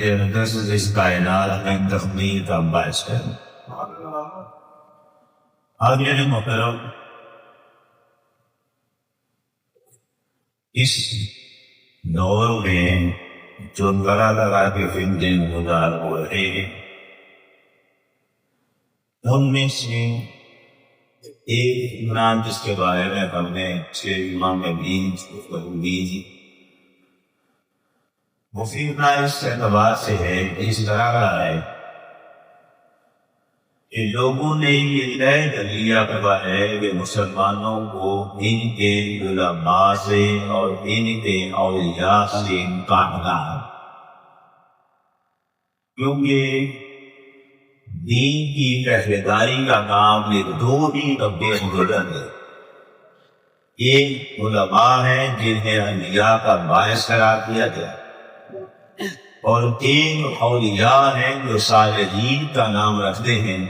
this is اس کائنات میں تخمیر کا باعث ہے. آگے محترم اس دور میں جو لگا لگا کے فلمیں گزار ہو رہے ہیں ان میں سے ایک نام جس کے بارے میں ہم نے امام بیج مفید اس اعتبار سے ہے اس طرح کا ہے کہ لوگوں نے یہ طے کر لیا کروا ہے کہ مسلمانوں کو ان کے علماء سے اور ان کے اولیاء سے کاٹنا ہے، کیونکہ دین کی پہریداری کا کام یہ دو ہی طبقے بلند ہے. ایک علماء ہیں جنہیں انبیاء کا باعث قرار دیا گیا، اور ایک اولیاء ہیں جو صالحین کا نام رکھتے ہیں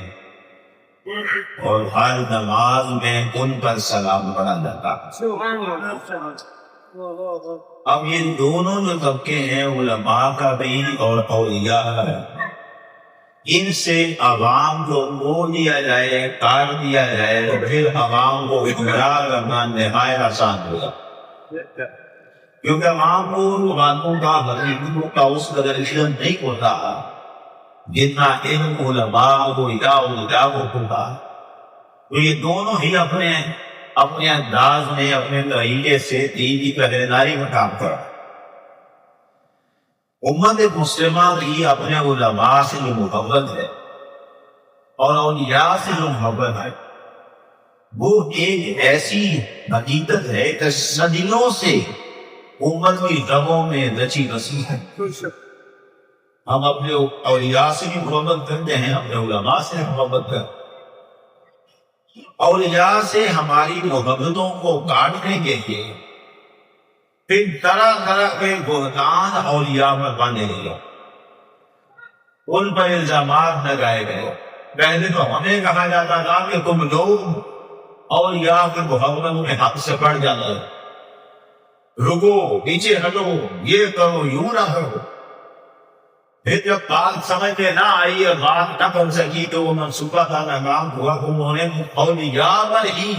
اور ہر نماز میں ان پر سلام پڑھا جاتا ہے. اب یہ دونوں جو طبقے ہیں علماء کا بھی اور اولیاء کا ہے، ان سے عوام کو موہ دیا جائے، کاٹ دیا جائے تو پھر عوام کو گمراہ کرنا نہایت آسان ہوگا، کیونکہ عوام کو باتوں کا حقیقتوں کا اس قدر علم نہیں ہوتا جتنا علم علماء کو یا اولیاء کو ہوتا. تو یہ دونوں ہی اپنے انداز میں اپنے طریقے سے دین کی پہریداری میں کام کرا. امت مسلمہ کی اپنے علماء سے جو محبت ہے اور اولیاء سے جو محبت ہے وہ ایک ایسی حقیقت ہے کہ صدیوں سے امت کی رگوں میں رچی بسی ہے. ہم اپنے اولیاء سے بھی محبت کرتے ہیں، اپنے علماء سے محبت کرتے ہیں. اولیاء سے ہماری محبتوں کو کاٹنے کے لیے پھر طرح طرح کے بہتان اولیاء پر باندھے گئے، ان پر الزامات لگائے گئے. پہلے تو ہمیں کہا جاتا تھا کہ تم لوگ اولیاء کے محبتوں کے حق سے پڑ جاتے، رکو، پیچھے ہٹو، یہ کرو، یوں نہ کرو. پھر جب بات سمجھ میں نہ آئی اور بات نہ کر سکی تو وہ منصوبہ تھا ناکام ہوا. انہوں نے اولیاء پر ہی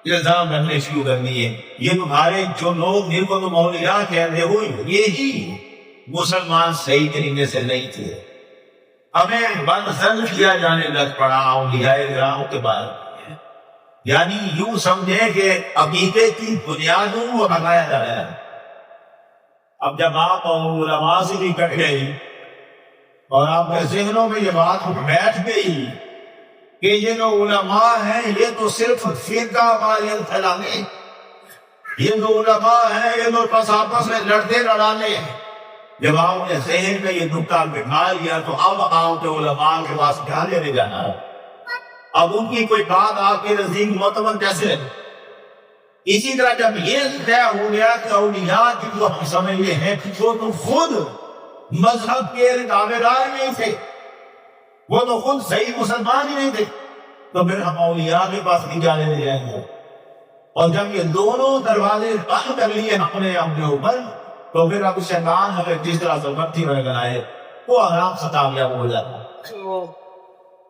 الزام رکھنے شروع کر دیے. یہ تمہارے جو لوگ جن کو تم اولیاء کہتے ہو یہی مسلمان صحیح طریقے سے نہیں تھے. ہمیں بدظن کیا جانے لگ پڑا اولیاء کرام کے بارے میں، یعنی یوں سمجھے کہ عقیدے کی بنیادوں کو ہٹایا جا رہا ہے. اب جب آپ علماء سے بھی کٹ گئی اور آپ کے ذہنوں میں یہ بات بیٹھ گئی کہ یہ جو علماء ہیں یہ تو صرف فرقہ واریت پھیلانے، یہ جو علماء ہیں یہ تو بس آپس میں لڑتے لڑانے. جب آپ نے ذہن میں یہ نکتہ بٹھا لیا تو اب آپ کے علماء کے پاس کیا لینے جانا ہے؟ اب ان کی کوئی بات آپ کے نزدیک معتبر کیسے ہے؟ اسی طرح جب یہ طے ہو گیا کہ اولیاء جن کو ہم سمجھتے ہیں وہ تو خود مذہب کے دعوے دار نہیں تھے، وہ تو خود صحیح مسلمان ہی نہیں تھے، تو پھر ہم اولیاء کے پاس نہیں جانے جائیں گے. اور جب یہ دونوں دروازے بند کر لیے اپنے اوپر تو پھر اب شیطان ہمیں جس طرح سے بھرتی میں لگائے وہ آرام سے کامیاب ہو جاتا.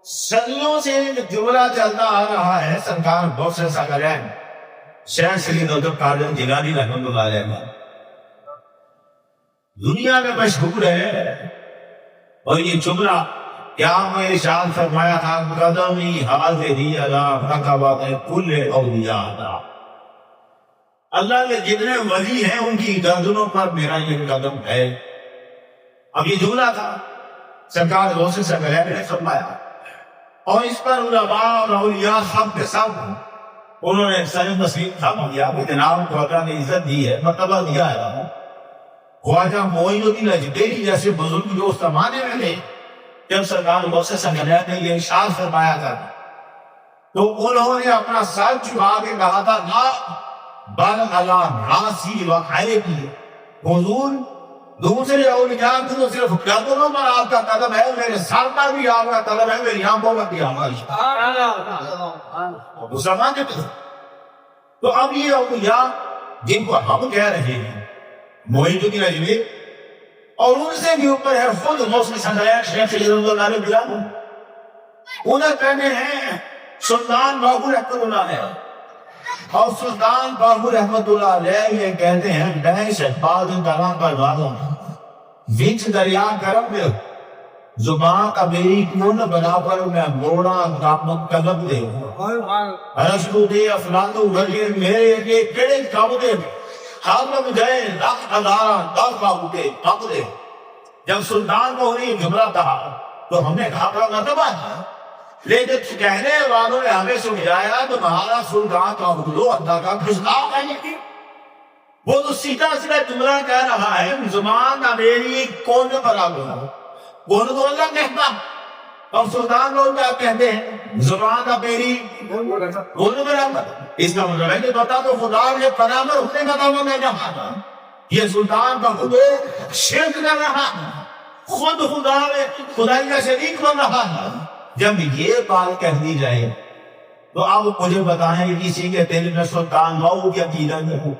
صدیوں سے جملہ چلتا آ رہا ہے. سرکار بہت سے ساکرین شیخ سید عبد القادر جیلانی رحمۃ اللہ علیہ دنیا میں مشہور ہے، اور یہ جملہ کیا میں ارشاد فرمایا تھا قدمی حاضری علی رقبۃ کل اولیاء. اللہ کے جتنے ولی ہیں ان کی گردنوں پر میرا یہ قدم ہے. اب یہ جملہ تھا سرکار غوث سرکار نے فرمایا، اور اس پر علماء اور اولیاء سب کے سب انہوں نے سر تسلیم تھام دیا. جناب خواجہ نے عزت دی ہے، مرتبہ دیا ہے. خواجہ معین الدین اجمیری جیسے بزرگ جو اس زمانے میں تھے جب سرکار غوث سرکار نے یہ ارشاد فرمایا تھا تو انہوں نے اپنا سر جھکا کے کہا تھا لا بل اللہ راسی و خیر کی. حضور دوسرے اولیاء کو تو صرف قدموں پر آپ کا قدم ہے، میرے سر پر بھی آپ کا قدم ہے، میری آنکھوں پر بھی آپ کا. مسلمان کے تو اب یہ اولیاء جن کو ہم کہہ رہے ہیں معین الدین اجمیری اور ان سے بھی اوپر ہے خود غوث سنگریہ شیخ اللہ علیہ بلال. انہیں کہنے ہیں سلطان باہو رحمت اللہ علیہ. اور سلطان باہو رحمت اللہ علیہ یہ کہتے ہیں میں سے بعد کلام پر والوں وچ دریا کرم میں زبان کا میری کیوں نہ بنا پر میں موڑا کامت قلب دے رسول دے افلانو غیر میرے یہ کڑے کام دے حالم گئے لاکھ ہزار دار باہو دے پاک دے. جب سلطان کو نہیں جملہ کہا تو ہم نے کہا نہ دبا لیکن کہنے والوں نے ہمیں سمجھایا تمہارا سلطان کا حکلو اللہ کا خزلاف ہے. وہ تو سیدھا سیدھا جملہ کہہ رہا ہے زبان کا میری کون برابر کون تو اللہ کہتا. اور سلطان لوگ کیا کہتے ہیں زبان کا میری کون برابر. اس کا مطلب ہے کہ بتا تو خدا نے برابر ہونے کا دعویٰ نہیں کہا. یہ سلطان کا خود شرک کر رہا خود خدا میں خدائی کا شریک بن رہا ہے. جب یہ بات کہہ دی جائے تو آپ مجھے بتائیں کسی کے دل میں سلطان باہو کی عقیدہ میں ہو.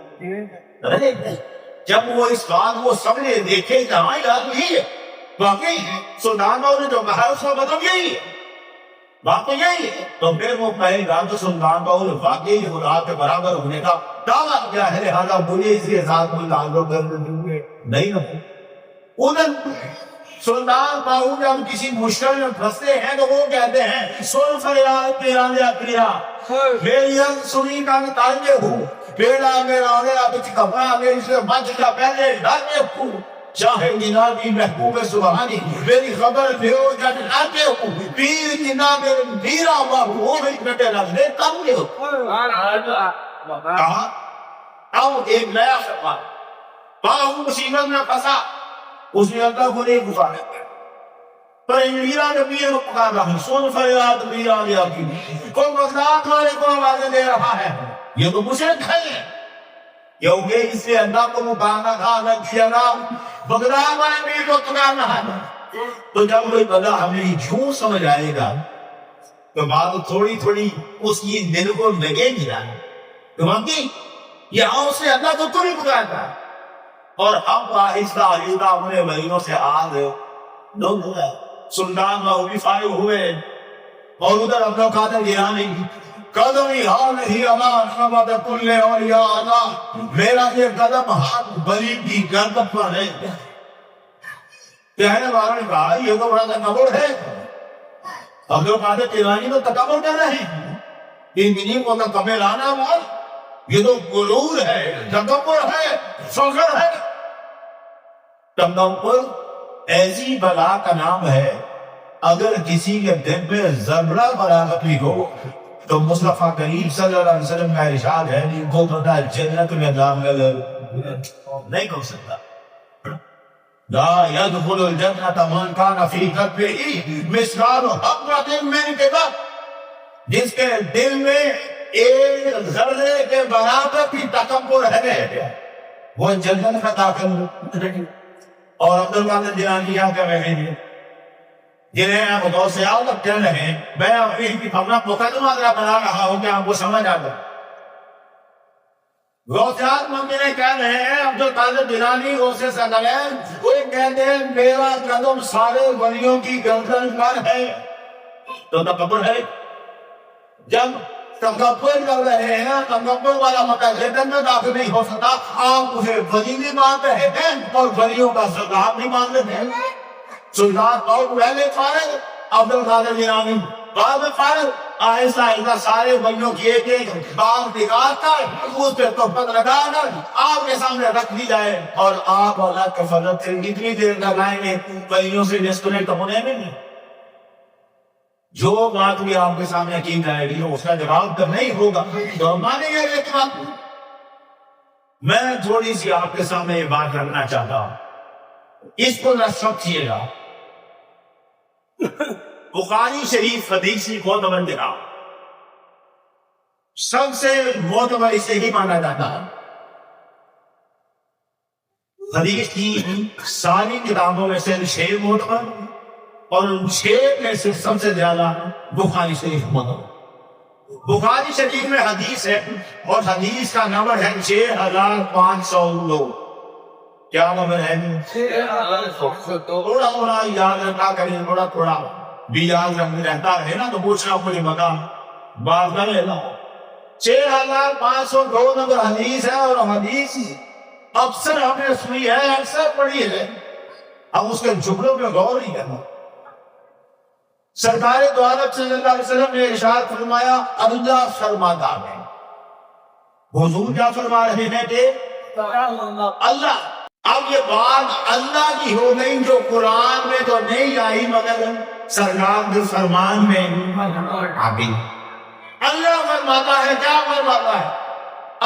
جب وہ اس بات کو سمجھے دیکھے جہاں یاد نہیں ہے واقعی سلطان باہو نے جو کہا اس کا مطلب یہی ہے بات تو یہی ہے تو پھر وہ کہے گا تو سلطان باہو نے واقعی خدا کے برابر ہونے کا دعویٰ کیا ہے لہٰذا مجھے اس کے ساتھ کوئی تعلق نہیں نہ ادھر. سلطان باہو جب کسی مشکل میں پھنستے ہیں تو وہ کہتے ہیں سن فریاد میرا لیا پریا میری سنی کا تانجے ہوں بیڑا میرا لیا بچ کپا میری سے بچ کا پہلے ڈاکے ہوں چاہے جنابی محبوب سبحانی میری خبر دیو جب ڈاکے ہوں پیر جناب میرا باہو وہ بھی کٹے لگنے کم لے ہو. کہا آؤ ایک نیا سفر باہو مصیبت میں پھنسا اس نے اللہ کو نہیں گزارے پر میرا نبی کو پکار رہا ہے سن فریاد میرا لیا کی کوئی مزداد والے کو آوازیں دے رہا ہے یہ تو مشرک ہے کیونکہ اس سے اللہ کو مبانا تھا نہ کیا نام بغداد والے بھی کو پکار رہا ہے. تو جب کوئی بندہ ہمیں جھوٹ سمجھ آئے گا تو بات تھوڑی تھوڑی اس کی دل کو لگے گی نا تو باقی یہاں اس نے اللہ کو تو نہیں پکارتا اور اب آہستہ آہستہ اپنے مہینوں سے آگ لوگ سلطان باہو بھی فارغ ہوئے اور ادھر اپنا قادر گرانی قدمی حال ہی اللہ خبر کل اولیاء اللہ میرا یہ قدم ہاتھ بری کی گردن پر ہے. کہنے والوں نے کہا یہ تو بڑا تکبر ہے. اب جو قادر گرانی تو تکبر کر رہے ہیں ان دنوں کو تکبر لانا بات یہ تو غرور ہے تکبر ہے فخر ہے. تکبر ایسی بلا کا نام ہے اگر کسی کے دل میں ذرہ برابر بھی ہو تو مصطفیٰ کریم صلی اللہ علیہ وسلم کا ارشاد ہے وہ بندہ جنت میں داخل نہیں کر سکتا. لا يدخل الجنة من كان في قلبه مثقال حبة من کبر جس کے دل میں ایک ذرے کے برابر بھی تکبر ہے وہ جنت میں داخل نہیں. اور عبدالقادر جیلانی کیا کر رہے ہیں جنہیں آپ غوث اعظم کہہ رہے ہیں میں اپنا مقدمہ بنا رہا ہوں کہ آپ کو سمجھ آ جائے. غوث اعظم نے کہہ رہے ہیں عبدالقادر جیلانی غوث سنگلین وہ کہتے ہیں میرا قدم سارے ولیوں کی گردن پر ہے تو تکبر ہے. جب تکبر کر رہے ہیں تکبر والا مطلب جنت میں داخل نہیں ہو سکتا. آپ اسے ولی نہیں مان رہے ہیں اور ولیوں کا سردار نہیں مان رہے ہیں. سلطان اور پہلے فارغ عبدالقادر جیلانی بعد میں فارغ آہستہ آہستہ سارے ولیوں کی ایک ایک بات نکال کر اس پہ تحفت لگا کر آپ کے سامنے رکھ دی جائے اور آپ اللہ کے فضل سے کتنی دیر لگائیں گے ولیوں سے ڈسکنیکٹ ہونے میں نہیں. جو بات بھی آپ کے سامنے کی جائے گی اس کا جواب تو نہیں ہوگا تو مانیں گے. لیکن میں تھوڑی سی آپ کے سامنے یہ بات کرنا چاہتا ہوں اس کو نہ سمجھیے گا. بخاری شریف حدیث کی معتبر دکھا سب سے معتبر اسے ہی مانا جاتا ہے. حدیث کی ساری کتابوں میں سے 6 معتبر اور ان 6 میں سے سب سے زیادہ بخاری شریف معتبر. بخاری شریف میں حدیث ہے اور حدیث کا نمبر ہے 6509. کیا مگر ہے تھوڑا تھوڑا یاد رکھا کریں، تھوڑا تھوڑا بھی یاد رہتا ہے نا تو پوچھنا کوئی مقام بات کر لینا۔ 6502 نمبر حدیث ہے، اور حدیث اکثر ہم نے سنی ہے، اکثر پڑھی ہے، ہم اس کے جملوں پہ غور نہیں کرنا۔ سرکار دو عالم صلی اللہ علیہ وسلم نے ارشاد فرمایا اللہ فرماتا ہے، حضور کیا فرما رہے ہیں کہ اللہ، اب یہ بات اللہ کی ہو گئی جو قرآن میں تو نہیں آئی مگر سرکار کے فرمان میں آئی۔ اللہ فرماتا ہے، کیا فرماتا ہے؟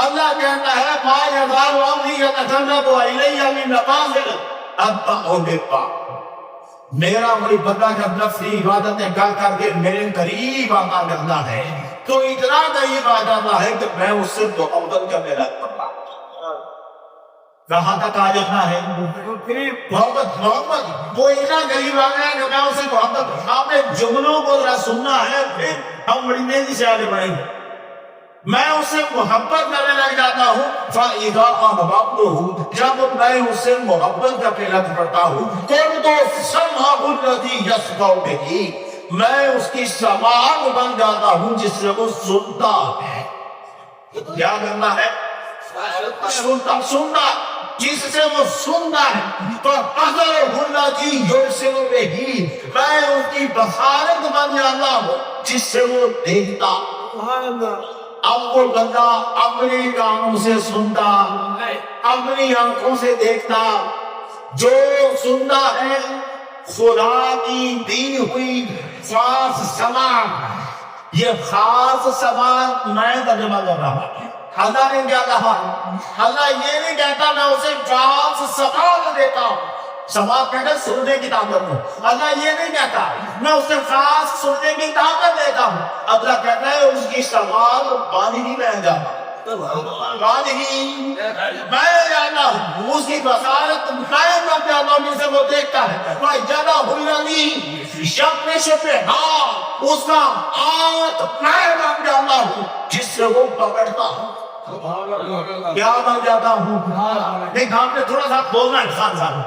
اللہ کہتا ہے ما یزال عبدی یتقرب الیہ بالنوافل حتی احبہ، میرا کوئی بندہ جب نفلی عبادتیں کر کر کے میرے قریب آتا کرتا ہے تو اتنا قریب آ جاتا ہے کہ میں اس سے محبت کرنے لگتا ہوں۔ کہاں تک آ جانا ہے؟ محبت وہ اتنا قریب آ گیا کہ میں اسے محبت، آپ نے جملوں کو ذرا سننا ہے، پھر ہم بڑی تیزی سے آگے بڑھیں گے۔ میں اس سے محبت کرنے لگ جاتا ہوں، فَإِذَا أَحْبَبْتُهُ، جب میں اس سے محبت کرنے لگ پڑتا ہوں، كُنتُ سَمْعَهُ الَّذِي يَسْمَعُ بِهِ، میں اس کی سماعت بن جاتا ہوں جس سے وہ سنتا ہے۔ کیا کرنا ہے؟ سننا، جس سے وہ سنتا ہے۔ فَأَثَرُهُ الَّذِي يُبْصِرُ بِهِ، میں اس کی بصارت بن جاتا ہوں جس سے وہ دیکھتا۔ اب وہ بندہ اپنی کانوں سے سنتا، اپنی آنکھوں سے دیکھتا، جو سنتا ہے خدا کی دی ہوئی خاص سماعت، یہ خاص سماعت میں ترجمہ کر رہا ہوں۔ اللہ نے کیا کہا؟ اللہ یہ نہیں کہتا میں اسے خاص سماعت دیتا ہوں، سماعت کہتا ہے سننے کی طاقت ہوں، اللہ یہ نہیں کہتا میں اسے خاص سننے کی طاقت دیتا ہوں، اللہ کہتا ہے اس کی سماعت بانی میں جاتا بانی میں جانا ہوں، اس کی بصارت میں بن جاتا ہوں جسے وہ دیکھتا ہے، میں جگہ بھولنی شب میں شپے، ہاں اس کا آت میں بن جاتا ہوں جس سے وہ پکڑتا ہوں۔ کیا بن جاتا ہوں؟ دیکھ آپ نے تھوڑا سا بولنا ہے خان صاحب،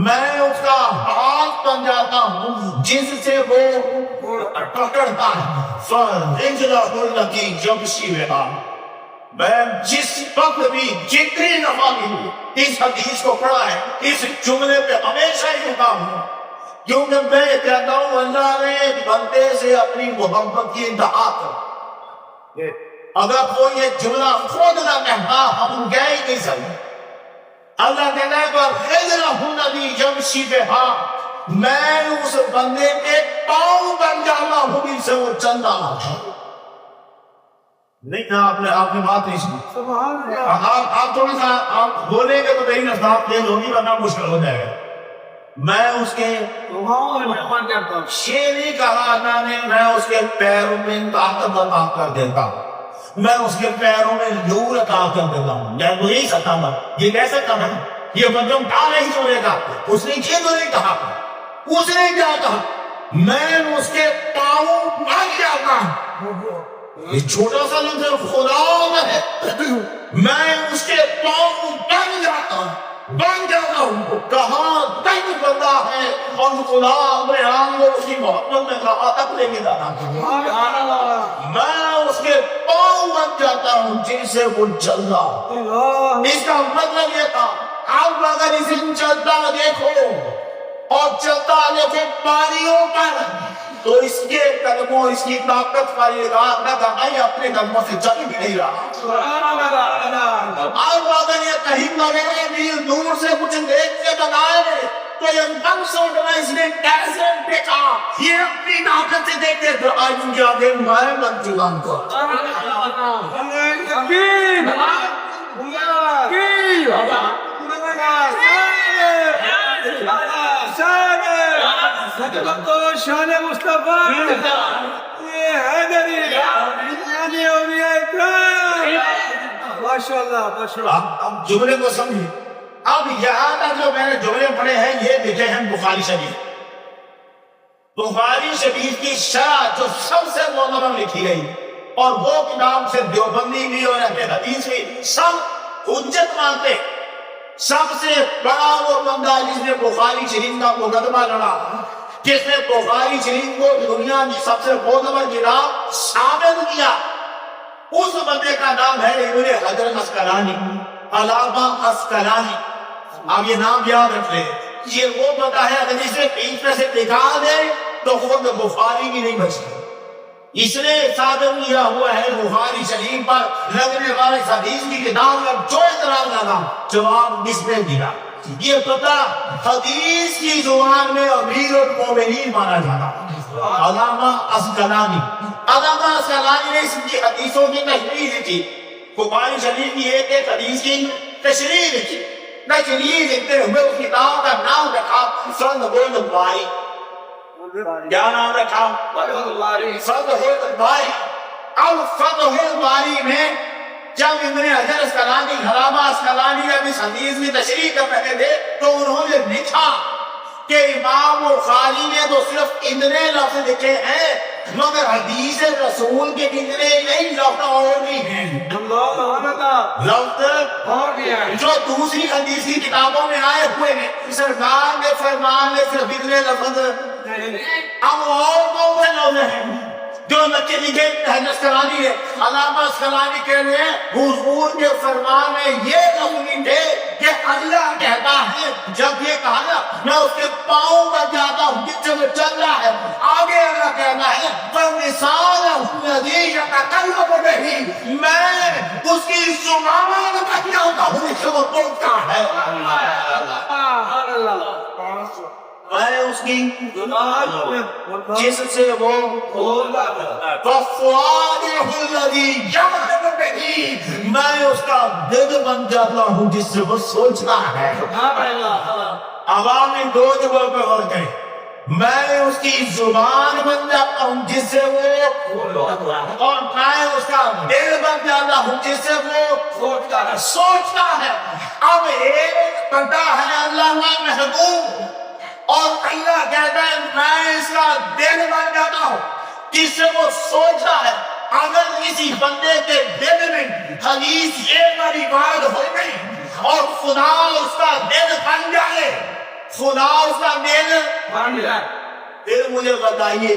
میں اس کا ہاتھ بن جاتا ہوں جس سے وہ پکڑتا ہے۔ فَإِنْجَلَهُ الَّذِي يَمْشِي بِهَا، میں جس وقت بھی جتنی دفعہ بھی اس حدیث کو پڑھا ہے اس جملے پہ ہمیشہ ہی رکا ہوں، کیونکہ میں کہتا ہوں اللہ نے بندے سے اپنی محبت کی انتہا کر، اگر کوئی یہ جملہ خود نہ کہتا ہم کہہ ہی نہیں سکتے۔ اللہ کہتا ہے فَإِنْجَلَهُ الَّذِي يَمْشِي بِهَا، میں اس بندے کے پاؤں بن جانا ہوں جس سے وہ چلتا ہے۔ نہیں کہا آپ نے بات نہیں سنی، آپ تھوڑا سا آپ بولیں گے تو میری رفتار تیز ہوگی ورنہ مشکل ہو جائے گا۔ میں اس کے شیر نہیں کہا اللہ نے، میں اس کے پیروں میں طاقت عطا کر دیتا ہوں، میں اس کے پیروں میں نور عطا کر دیتا ہوں۔ میں وہ نہیں سکتا میں یہ کہہ سکتا میں یہ بندوں کا نہیں چھوڑے گا، اس نے یہ تو نہیں کہا، اس نے کیا کہا میں اس کے پاؤں بن جاتا ہوں، یہ چھوٹا سا لفظ خدا ہے، میں اس کے پاؤں بن جاتا ہوں، کہاں تک بندہ ہے اور خدا اپنے آنگوں اس کی محبت میں کہاں تک لے کے جاتا ہوں، میں اس کے پاؤں بن جاتا ہوں جن سے وہ چلتا۔ اس کا مطلب یہ تھا آپ اگر اسے چلتا دیکھو اور چلتا دیکھو پانیوں پر تو اس کے قدموں اس کی طاقت کا یہ رات نہ کہا یہ اپنے قدموں سے چل بھی نہیں رہا۔ آپ اگر یہ کہیں لگے میل دور سے کچھ دیکھ کے بتائے تو یہ دم سے اٹھنا اس نے کیسے دیکھا، یہ اپنی طاقت سے دیکھتے تو آج مجھے آگے میں بن چکا ہوں کو شان مصطفیٰ یہ حیدری یعنی اولیاء اکرام، ماشاءاللہ ماشاءاللہ۔ اب جملے کو سمجھیں، اب یہاں تک جو میں نے جملے پڑھے ہیں یہ دیکھے ہیں بخاری شریف، بخاری شریف کی شرح جو سب سے معتبر لکھی گئی، اور وہ کتاب سے دیوبندی بھی اور اہل حدیث بھی سب حجت مانتے، سب سے بڑا وہ بندہ جس نے بخاری شریف کا مقدمہ لڑا، جس نے بخاری شریف کو دنیا میں سب سے معتبر کتاب ثابت کیا، اس بندے کا نام ہے ابن حجر عسقلانی، علامہ عسقلانی۔ آپ یہ نام یاد رکھ لیں، یہ وہ بندہ ہے اگر اسے بیچ میں سے نکال دے تو خود بخاری بھی نہیں بچتی۔ اس نے ثابت کیا ہوا ہے بخاری شریف پر لگنے والے حدیث کی کتاب کا جو اعتراض لگا جواب کس نے دیا؟ یہ پتہ حدیث کی زبان میں امیر المومنین مانا جاتا علامہ عسقلانی۔ علامہ عسقلانی نے اس کی حدیثوں کی تشریح لکھی، بخاری شریف کی ایک ایک حدیث کی تشریح لکھی۔ تشریح لکھتے ہوئے اس کتاب کا نام رکھا فتح الباری۔ کیا نام رکھا؟ فتح الباری۔ اب فتح الباری میں جب ابن حجر عسقلانی علامہ عسقلانی جب اس حدیث میں تشریح کر رہے تھے تو انہوں نے لکھا کہ امام بخاری نے تو صرف اتنے لفظ لکھے ہیں مگر حدیث رسول کے کتنے نہیں لفظ اور بھی ہیں، لفظ جو دوسری حدیث کی کتابوں میں آئے ہوئے ہیں سرکار نے فرمان میں صرف اتنے لفظ، اب اور کون سے لفظ ہیں جو لکھے لکھے عسقلانی ہے؟ علامہ عسقلانی کہہ رہے ہیں حضور کے فرمان میں یہ لفظ لکھے کہ اللہ کہتا ہے جب یہ کہا نا میں اس کے پاؤں پر جاتا ہوں جس سے وہ چل رہا ہے، آگے اللہ کہتا ہے میں اس کی زبان پر جاتا ہوں جس سے وہ بولتا ہے، میں اس کی جس سے وہ میں اس کا دل بن جاتا ہوں جس سے وہ سوچتا ہے۔ عوام نے دو جگہوں پہ غور کرے، میں اس کی زبان بن جاتا ہوں جس سے وہ، اور میں اس کا دل بن جاتا ہوں جس سے وہ سوچتا ہے۔ اب ایک بندہ ہے اللہ کا محبوب اور اللہ کہتا ہے میں اس کا دل بن جاتا ہوں جس سے وہ سوچتا ہے۔ اگر کسی بندے کے دل میں حدیث یہ بڑی بات ہو گئی اور خدا اس کا دل بن جائے، خدا اس کا دل بن جائے، پھر مجھے بتائیے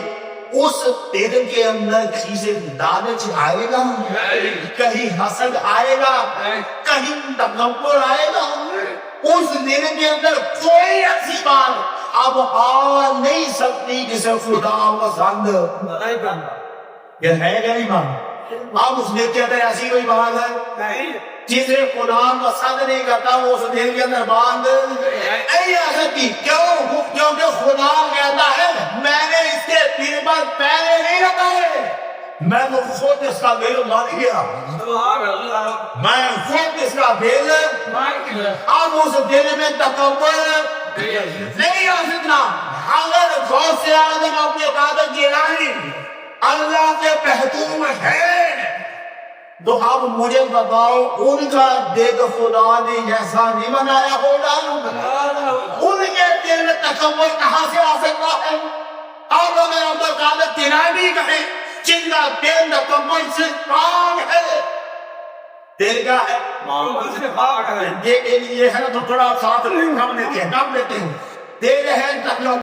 اس دل کے اندر چیزیں لالچ آئے گا، کہیں حسد آئے گا، کہیں تکبر آئے گا؟ اس دل کے اندر کوئی ایسی بات اب آ نہیں سکتی جسے خدا پسند یہ ہے کہ نہیں بات؟ اب اس دل کے اندر ایسی کوئی بات ہے جسے خدا پسند نہیں کرتا وہ اس دل کے اندر بات نہیں آ سکتی۔ کیوں؟ کیونکہ خدا کہتا ہے میں نے اس کے دل پر پہلے نہیں لگائے، میں تو خود اس کا دل بن گیا، میں خود اس کا دل، اب اس دل میں تکبر نہیں آ سکتا۔ اگر غوث اعظم اپنے قادر جیلانی اللہ کے محبوب ہے تو اب مجھے بتاؤ ان کا دل خدا نے ایسا نہیں بنایا ہوگا؟ ان کے دل میں تکبر کہاں سے آ سکتا ہے؟ اب اگر عبد القادر جیلانی کہے جن کا دل تکبر سے پاک ہے، دل کا ہے یہ ہے نا تو تھوڑا ساتھ کم لیتے ہیں، دل ہے تکبر